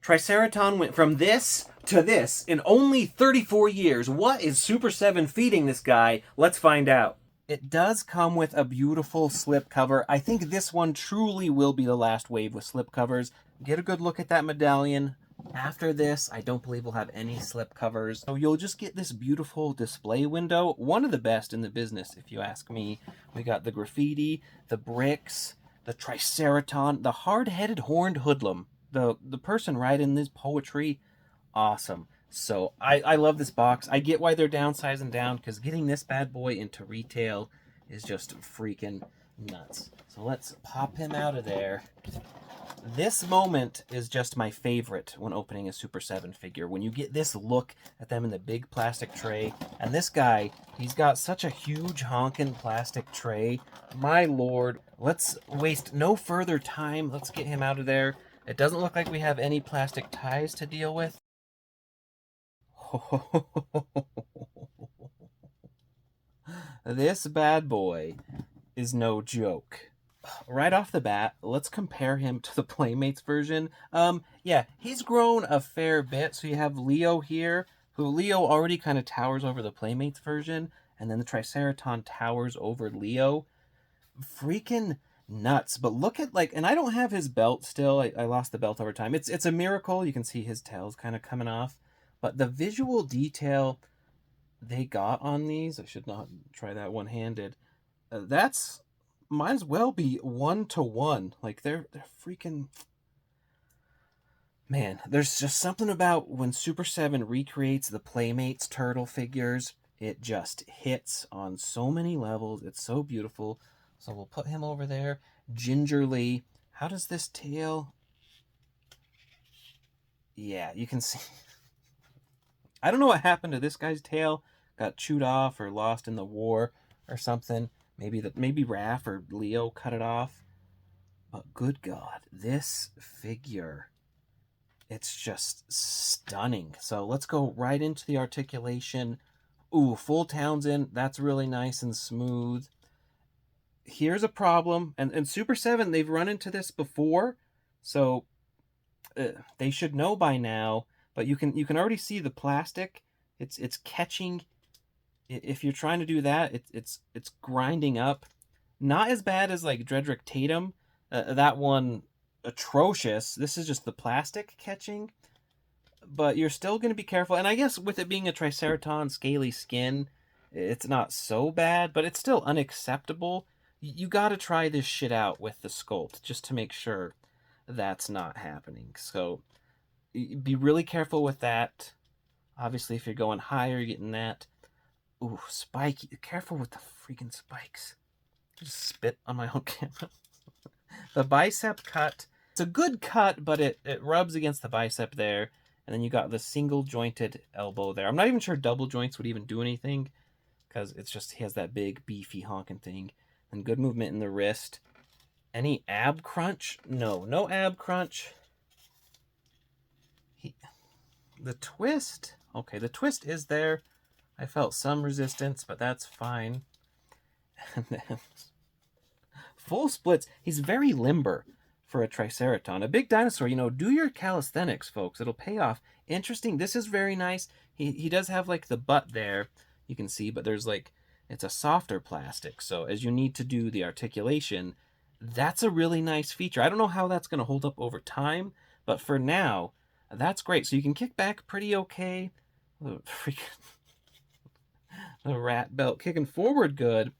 Triceraton went from this to this in only 34 years. What is Super 7 feeding this guy? Let's find out. It does come with a beautiful slipcover. I think this one truly will be the last wave with slipcovers. Get a good look at that medallion. After this, I don't believe we'll have any slipcovers. So you'll just get this beautiful display window. One of the best in the business, if you ask me. We got the graffiti, the bricks, the Triceraton, the hard-headed horned hoodlum. The person writing this poetry, awesome. So I love this box. I get why they're downsizing down, because getting this bad boy into retail is just freaking nuts. So let's pop him out of there. This moment is just my favorite when opening a Super 7 figure. When you get this look at them in the big plastic tray. And this guy, he's got such a huge honkin' plastic tray. My lord. Let's waste no further time. Let's get him out of there. It doesn't look like we have any plastic ties to deal with. This bad boy is no joke. Right off the bat, let's compare him to the Playmates version. Yeah, he's grown a fair bit. So you have Leo here, who Leo already kind of towers over the Playmates version, and then the Triceraton towers over Leo. Freaking nuts. But look at, like, and I don't have his belt still. I lost the belt over time. It's a miracle. You can see his tail's kind of coming off. But the visual detail they got on these, I should not try that one-handed. That's might as well be 1-to-1. Like, they're freaking... Man, there's just something about when Super 7 recreates the Playmates turtle figures. It just hits on so many levels. It's so beautiful. So we'll put him over there. Gingerly. How does this tail... Yeah, you can see... I don't know what happened to this guy's tail. Got chewed off or lost in the war or something. Maybe Raph or Leo cut it off. But good God, this figure, it's just stunning. So let's go right into the articulation. Ooh, full Townsend. That's really nice and smooth. Here's a problem. And Super 7, they've run into this before. So they should know by now. But you can already see the plastic. It's catching. If you're trying to do that, it's grinding up. Not as bad as like Dredrick Tatum. That one, atrocious. This is just the plastic catching. But you're still going to be careful. And I guess with it being a Triceraton scaly skin, it's not so bad. But it's still unacceptable. You got to try this shit out with the sculpt just to make sure that's not happening. So be really careful with that. Obviously, if you're going higher, you're getting that. Ooh, spiky. Careful with the freaking spikes. Just spit on my own camera. The bicep cut. It's a good cut, but it rubs against the bicep there. And then you got the single jointed elbow there. I'm not even sure double joints would even do anything, because it's just, he has that big, beefy honking thing. And good movement in the wrist. Any ab crunch? No ab crunch. The twist. Okay, the twist is there. I felt some resistance, but that's fine. And then full splits. He's very limber for a Triceraton. A big dinosaur, do your calisthenics, folks. It'll pay off. Interesting. This is very nice. He does have, like, the butt there, you can see, but there's, like, it's a softer plastic. So as you need to do the articulation, that's a really nice feature. I don't know how that's going to hold up over time, but for now, that's great. So you can kick back pretty okay. The rat belt kicking forward good.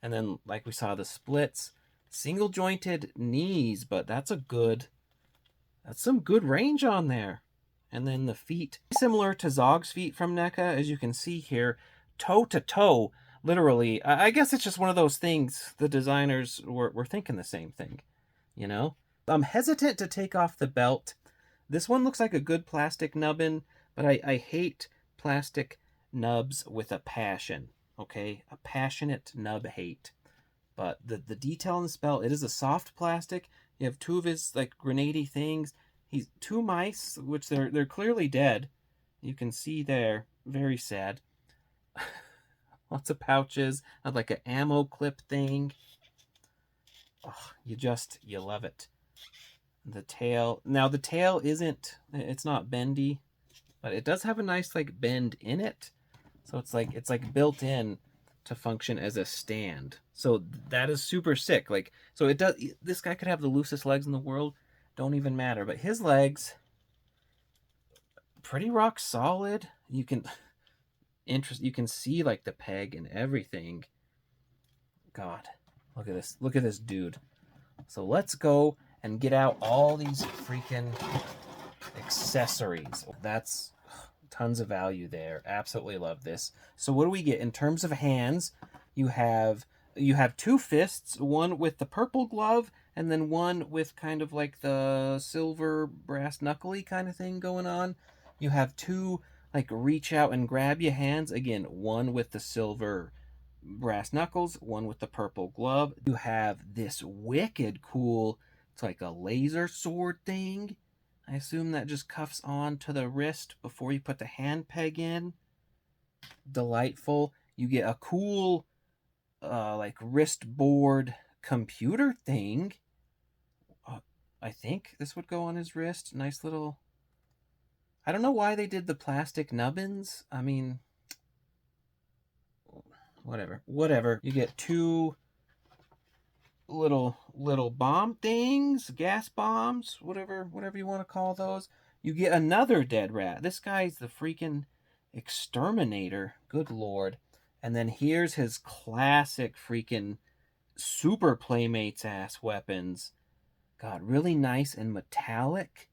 And then, like we saw, the splits. Single jointed knees, but that's some good range on there. And then the feet. Similar to Zog's feet from NECA, as you can see here. Toe to toe, literally. I guess it's just one of those things. The designers were thinking the same thing, I'm hesitant to take off the belt. This one looks like a good plastic nubbin, but I hate plastic nubs with a passion, okay? A passionate nub hate. But the detail in this belt, it is a soft plastic. You have two of his, like, grenade-y things. He's two mice, which they're clearly dead. You can see there. Very sad. Lots of pouches. Had like an ammo clip thing. Oh, you love it. The tail. Now the tail it's not bendy, but it does have a nice like bend in it. So it's like built in to function as a stand. So that is super sick. Like, so it does, this guy could have the loosest legs in the world, don't even matter, but his legs pretty rock solid. You can see like the peg and everything. God, look at this. Look at this dude. So let's go and get out all these freaking accessories. That's tons of value there. Absolutely love this. So what do we get in terms of hands? You have two fists, one with the purple glove and then one with kind of like the silver brass knuckly kind of thing going on. You have two like reach out and grab your hands, again, one with the silver brass knuckles, one with the purple glove. You have this wicked cool, it's like a laser sword thing. I assume that just cuffs on to the wrist before you put the hand peg in. Delightful. You get a cool like wrist board computer thing. I think this would go on his wrist. Nice little... I don't know why they did the plastic nubbins. I mean, whatever. You get two little bomb things, gas bombs, whatever you want to call those. You get another dead rat. This guy's the freaking exterminator. Good lord. And then here's his classic freaking super playmates ass weapons. God, really nice and metallic.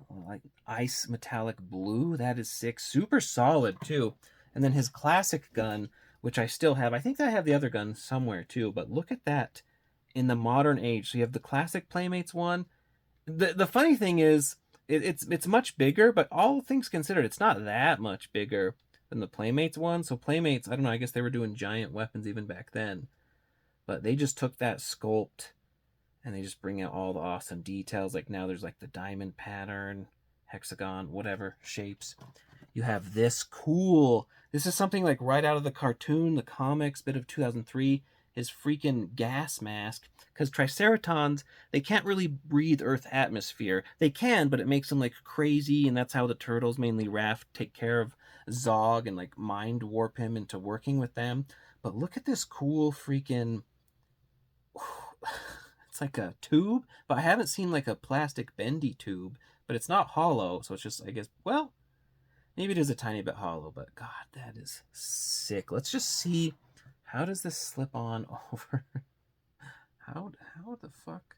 Like ice metallic blue. That is sick. Super solid too. And then his classic gun, which I still have. I think I have the other gun somewhere too, but look at that in the modern age. So you have the classic Playmates one. The funny thing is, it's much bigger, but all things considered, it's not that much bigger than the Playmates one. So Playmates, I don't know, I guess they were doing giant weapons even back then. But they just took that sculpt and they just bring out all the awesome details. Like now there's like the diamond pattern, hexagon, whatever shapes. You have this cool, this is something like right out of the cartoon, the comics, bit of 2003, his freaking gas mask. Because Triceratons, they can't really breathe Earth atmosphere. They can, but it makes them like crazy, and that's how the turtles, mainly Raph, take care of Zog and like mind warp him into working with them. But look at this cool freaking... It's like a tube, but I haven't seen like a plastic bendy tube, but it's not hollow, so it's just, I guess, well, maybe it is a tiny bit hollow, but God, that is sick. Let's just see, how does this slip on over? How the fuck?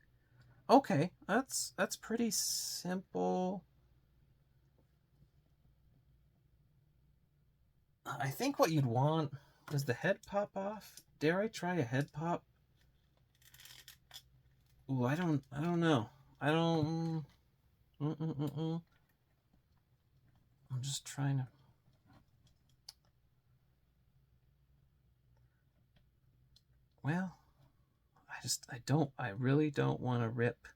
Okay, that's pretty simple. I think what you'd want, does the head pop off? Dare I try a head pop? Ooh, I don't know. I'm just trying to... Well, I really don't want to rip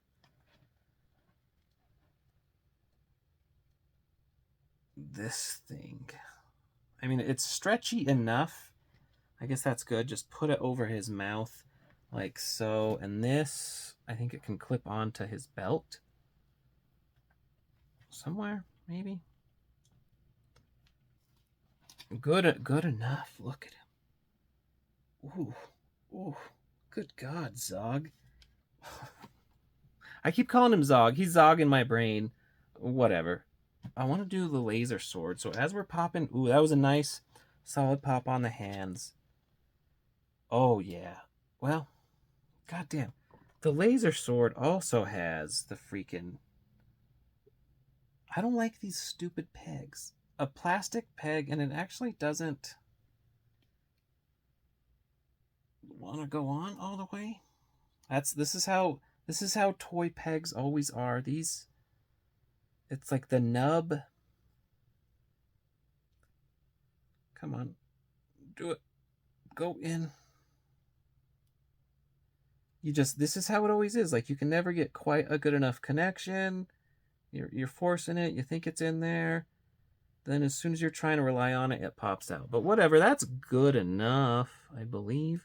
this thing. I mean, it's stretchy enough. I guess that's good. Just put it over his mouth like so. And this, I think it can clip onto his belt. Somewhere, maybe. Good enough. Look at him. Ooh. Good God, Zog. I keep calling him Zog. He's Zog in my brain. Whatever. I want to do the laser sword. So as we're popping... Ooh, that was a nice, solid pop on the hands. Oh, yeah. Well, goddamn. The laser sword also has the freaking... I don't like these stupid pegs. A plastic peg, and it actually doesn't want to go on all the way. This is how toy pegs always are. These, it's like the nub. Come on, do it. Go in. This is how it always is. Like, you can never get quite a good enough connection. You're forcing it. You think it's in there. Then as soon as you're trying to rely on it, it pops out. But whatever, that's good enough, I believe.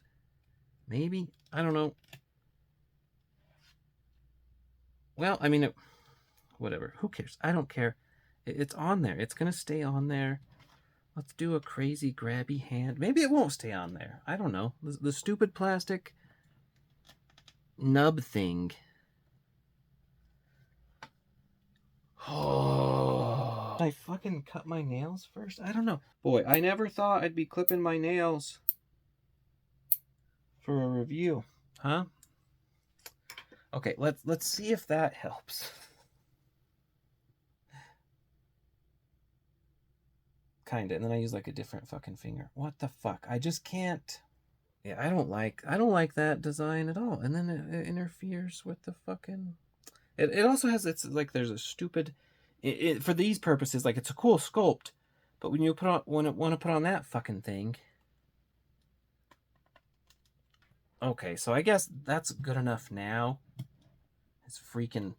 Maybe, I don't know. Well, I mean, whatever. Who cares? I don't care. It's on there. It's going to stay on there. Let's do a crazy grabby hand. Maybe it won't stay on there. I don't know. The stupid plastic nub thing. Oh, I fucking cut my nails first? I don't know. Boy, I never thought I'd be clipping my nails for a review. Huh? Okay, let's see if that helps. Kinda, and then I use like a different fucking finger. What the fuck? I just can't. Yeah, I don't like that design at all. And then it interferes with the fucking. It also has, it's like there's a stupid. For these purposes, like it's a cool sculpt, but when you want to put on that fucking thing. Okay, so I guess that's good enough now. It's freaking.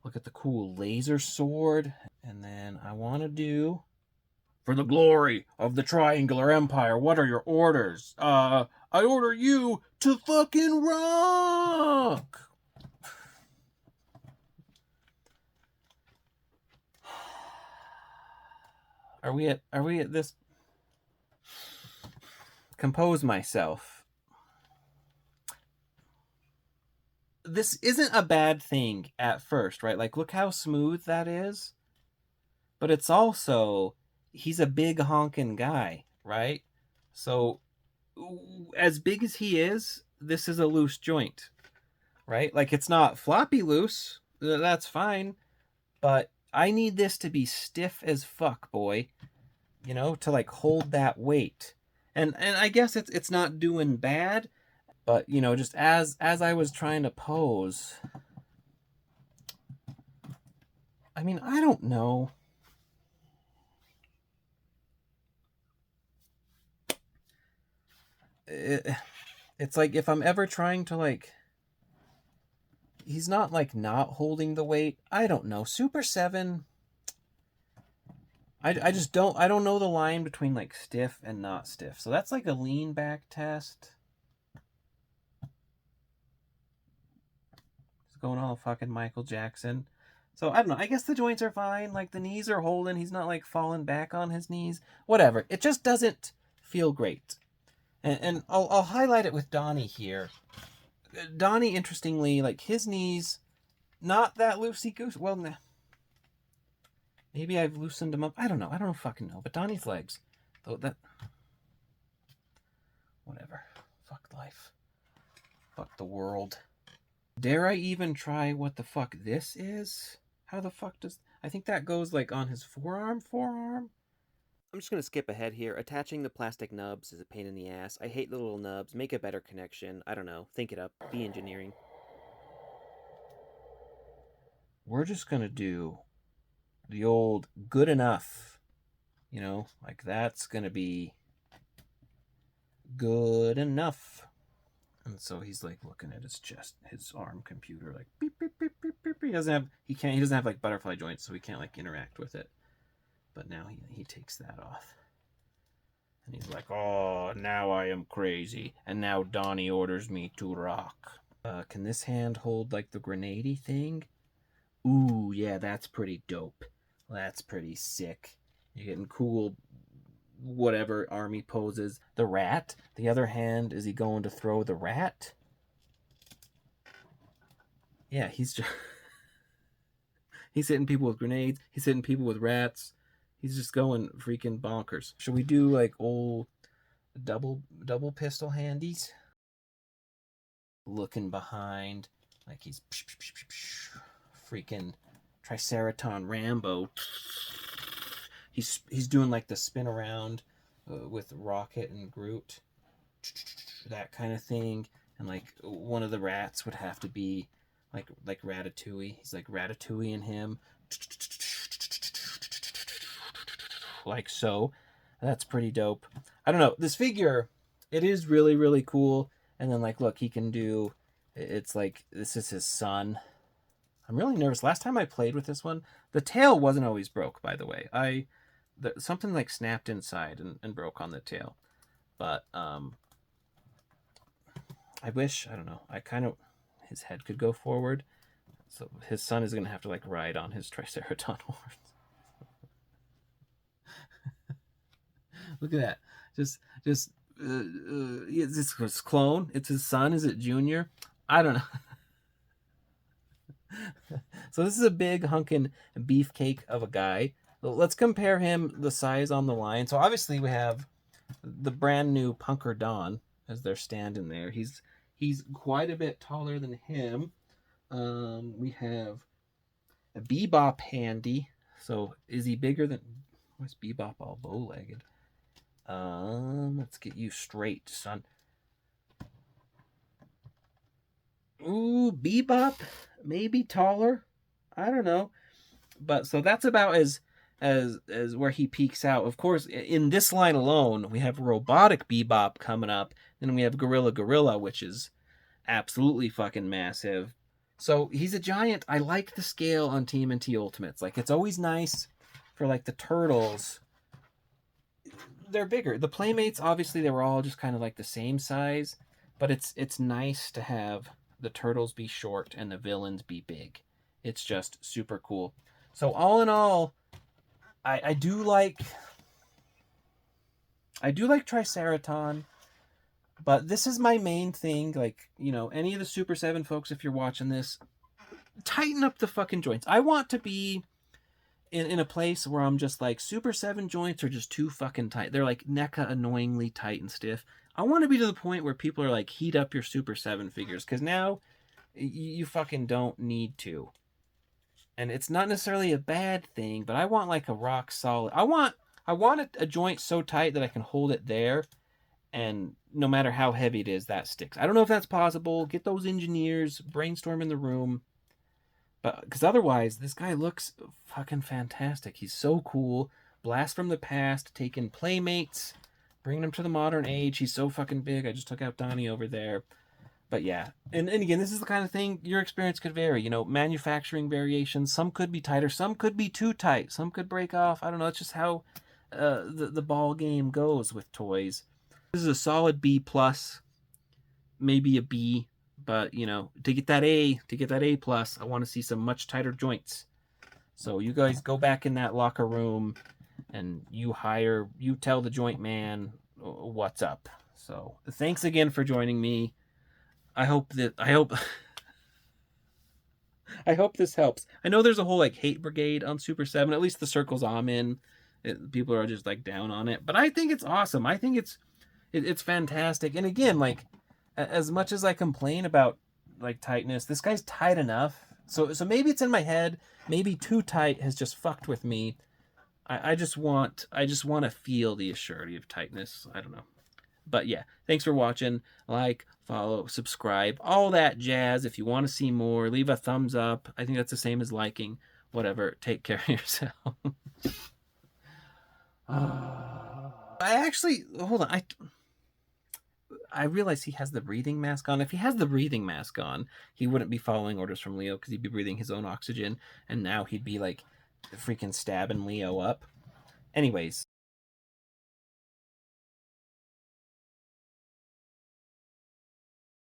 Look at the cool laser sword, and then I want to do. For the glory of the Triangular Empire, what are your orders? I order you to fucking rock! Are we at this? Compose myself. This isn't a bad thing at first, right? Like, look how smooth that is. But it's also, he's a big honking guy, right? So, as big as he is, this is a loose joint, right? Like, it's not floppy loose. That's fine. But I need this to be stiff as fuck, boy. You know, to like hold that weight. And I guess it's not doing bad, but you know, just as I was trying to pose. I mean, I don't know. It's like if I'm ever trying to like, he's not like not holding the weight. I don't know. Super7. I just don't know the line between like stiff and not stiff. So that's like a lean back test. It's going all fucking Michael Jackson. So I don't know. I guess the joints are fine. Like the knees are holding. He's not like falling back on his knees. Whatever. It just doesn't feel great. And I'll highlight it with Donnie here. Donnie, interestingly, like his knees, not that loosey goose. Well, nah. Maybe I've loosened them up. I don't know. I don't fucking know. But Donnie's legs, though, that. Whatever. Fuck life. Fuck the world. Dare I even try what the fuck this is? How the fuck does... I think that goes like on his forearm? I'm just going to skip ahead here. Attaching the plastic nubs is a pain in the ass. I hate the little nubs. Make a better connection. I don't know. Think it up. Be engineering. We're just going to do the old good enough. You know, like that's going to be good enough. And so he's like looking at his chest, his arm computer, like beep beep beep beep beep. He doesn't have like butterfly joints, so he can't like interact with it. But now he takes that off. And he's like, oh, now I am crazy. And now Donnie orders me to rock. Can this hand hold like the grenade-y thing? Ooh, yeah, that's pretty dope. That's pretty sick. You're getting cool whatever army poses. The rat. The other hand, is he going to throw the rat? Yeah, he's just... he's hitting people with grenades. He's hitting people with rats. He's just going freaking bonkers. Should we do like old double pistol handies? Looking behind like he's freaking Triceraton Rambo. He's doing like the spin around with Rocket and Groot, that kind of thing. And like one of the rats would have to be like Ratatouille. He's like Ratatouille and him, like so. That's pretty dope. I don't know, this figure, it is really, really cool. And then like, look, he can do, it's like, this is his son. I'm really nervous. Last time I played with this one, the tail wasn't always broke, by the way. Something like snapped inside and broke on the tail. But I wish, I don't know, his head could go forward. So his son is going to have to like ride on his Triceraton horns. Look at that. Just it's his clone. It's his son. Is it Junior? I don't know. So this is a big hunkin' beefcake of a guy. Let's compare him, the size on the line. So obviously we have the brand new Punker Don as they're standing there. He's quite a bit taller than him. We have a Bebop handy. So is he bigger than... Why's Bebop all bow-legged? Let's get you straight, son. Ooh, Bebop, maybe taller. I don't know. But so that's about as where he peaks out. Of course, in this line alone, we have Robotic Bebop coming up. Then we have Gorilla, which is absolutely fucking massive. So he's a giant. I like the scale on TMNT Ultimates. Like, it's always nice for like the turtles. They're bigger. The playmates, obviously, they were all just kind of like the same size. But it's nice to have the turtles be short and the villains be big. It's just super cool. So all in all, I do like Triceraton, but this is my main thing. Like, you know, any of the Super 7 folks, if you're watching this, tighten up the fucking joints. I want to be in a place where I'm just like, Super 7 joints are just too fucking tight. They're like NECA annoyingly tight and stiff. I want to be to the point where people are like, heat up your Super 7 figures, because now you fucking don't need to. And it's not necessarily a bad thing, but I want like a rock solid. I want a joint so tight that I can hold it there, and no matter how heavy it is, that sticks. I don't know if that's possible. Get those engineers, brainstorm in the room. But because otherwise, this guy looks fucking fantastic. He's so cool. Blast from the past, taking playmates, bringing him to the modern age. He's so fucking big. I just took out Donnie over there. But yeah, and again, this is the kind of thing, your experience could vary. You know, manufacturing variations. Some could be tighter. Some could be too tight. Some could break off. I don't know. It's just how the ball game goes with toys. This is a solid B+, maybe a B. But, you know, to get that A+, I want to see some much tighter joints. So you guys go back in that locker room and you tell the joint man what's up. So thanks again for joining me. I hope this helps. I know there's a whole like hate brigade on Super 7, at least the circles I'm in. People are just like down on it, but I think it's awesome. I think it's fantastic. And again, like, as much as I complain about like tightness, this guy's tight enough. So maybe it's in my head. Maybe too tight has just fucked with me. I just want to feel the assurity of tightness. I don't know. But yeah, thanks for watching. Like, follow, subscribe, all that jazz. If you want to see more, leave a thumbs up. I think that's the same as liking. Whatever. Take care of yourself. Hold on. I realize he has the breathing mask on. If he has the breathing mask on, he wouldn't be following orders from Leo, because he'd be breathing his own oxygen, and now he'd be like freaking stabbing Leo up. Anyways.